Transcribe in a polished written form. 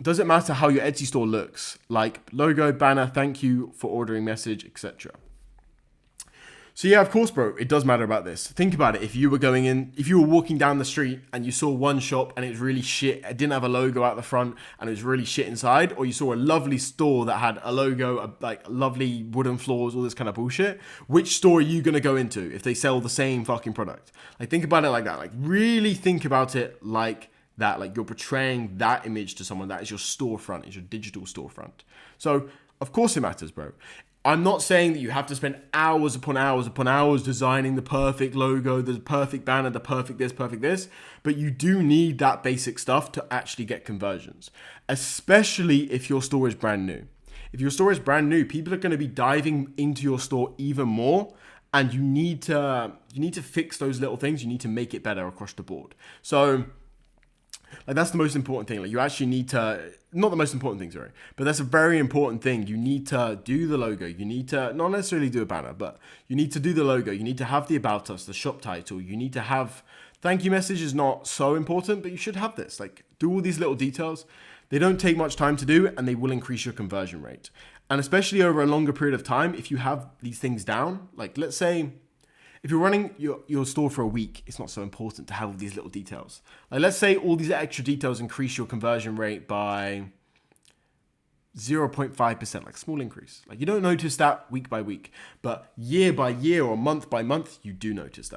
doesn't matter how your Etsy store looks, like logo, banner, thank you for ordering message, etc. So yeah, of course, bro, it does matter about this. Think about it. If you were walking down the street and you saw one shop and it was really shit, it didn't have a logo out the front and it was really shit inside, or you saw a lovely store that had a logo, like lovely wooden floors, all this kind of bullshit, which store are you going to go into if they sell the same fucking product? Like, think about it like that. Like, really think about it like that. Like, you're portraying that image to someone. That is your storefront, is your digital storefront. So, of course it matters, bro. I'm not saying that you have to spend hours upon hours upon hours designing the perfect logo, the perfect banner, the perfect this, but you do need that basic stuff to actually get conversions, especially if your store is brand new. If your store is brand new, people are going to be diving into your store even more, and you need to fix those little things. You need to make it better across the board. So, like, that's the most important thing. Like, you actually need to, not the most important thing, sorry, but that's a very important thing. You need to do the logo. You need to not necessarily do a banner, but you need to do the logo. You need to have the about us, the shop title. You need to have, thank you message is not so important, but you should have this. Like, do all these little details. They don't take much time to do, and they will increase your conversion rate. And especially over a longer period of time, if you have these things down, like, let's say, if you're running your store for a week, it's not so important to have all these little details. Like, let's say all these extra details increase your conversion rate by 0.5%, like a small increase. Like, you don't notice that week by week, but year by year or month by month, you do notice that.